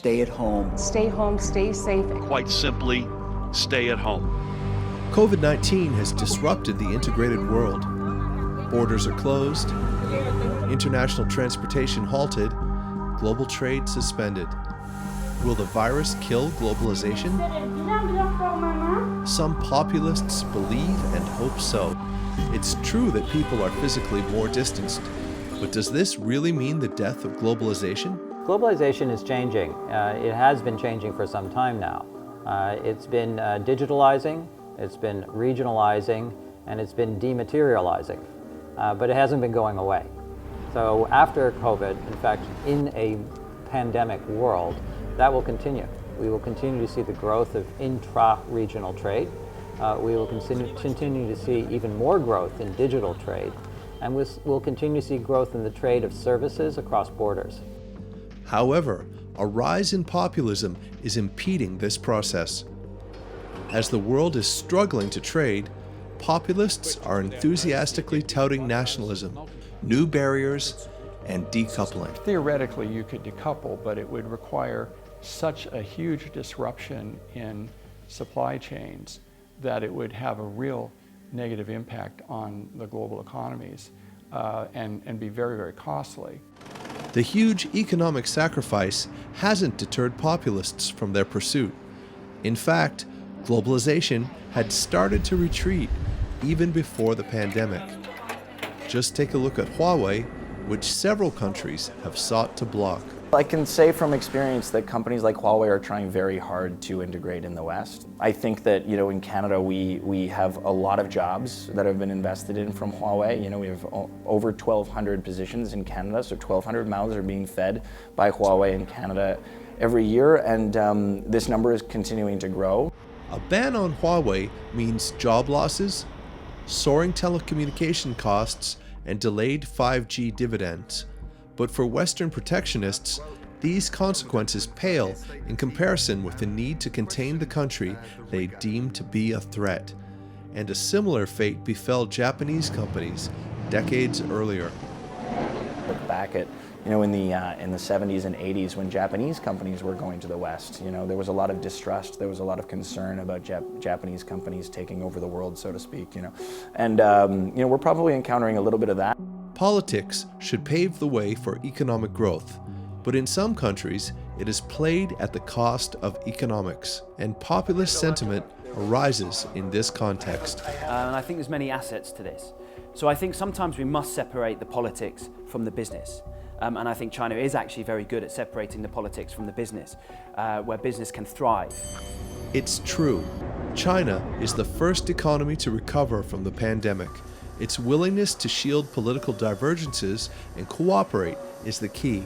stay at home. Stay home, stay safe. Quite simply, stay at home. COVID-19 has disrupted the integrated world. Borders are closed, international transportation halted, global trade suspended. Will the virus kill globalization? Some populists believe and hope so. It's true that people are physically more distanced, but does this really mean the death of globalization? Globalization is changing. It has been changing for some time now. It's been digitalizing, it's been regionalizing, and it's been dematerializing, but it hasn't been going away. So after COVID, in fact, in a pandemic world, that will continue. We will continue to see the growth of intra-regional trade. We will continue to see even more growth in digital trade, and we'll continue to see growth in the trade of services across borders. However, a rise in populism is impeding this process. As the world is struggling to trade, populists are enthusiastically touting nationalism, new barriers, and decoupling. Theoretically, you could decouple, but it would require such a huge disruption in supply chains that it would have a real negative impact on the global economies and be very, very costly. The huge economic sacrifice hasn't deterred populists from their pursuit. In fact, globalization had started to retreat even before the pandemic. Just take a look at Huawei, which several countries have sought to block. I can say from experience that companies like Huawei are trying very hard to integrate in the West. I think that, in Canada we have a lot of jobs that have been invested in from Huawei. We have over 1,200 positions in Canada, so 1,200 mouths are being fed by Huawei in Canada every year, and this number is continuing to grow. A ban on Huawei means job losses, soaring telecommunication costs, and delayed 5G dividends. But for Western protectionists, these consequences pale in comparison with the need to contain the country they deem to be a threat. And a similar fate befell Japanese companies decades earlier. Look back at, in the 70s and 80s when Japanese companies were going to the West, there was a lot of distrust, there was a lot of concern about Japanese companies taking over the world, so to speak, And, we're probably encountering a little bit of that. Politics should pave the way for economic growth, but in some countries it is played at the cost of economics, and populist sentiment arises in this context. And I think there's many assets to this. So I think sometimes we must separate the politics from the business. And I think China is actually very good at separating the politics from the business, where business can thrive. It's true. China is the first economy to recover from the pandemic. Its willingness to shield political divergences and cooperate is the key.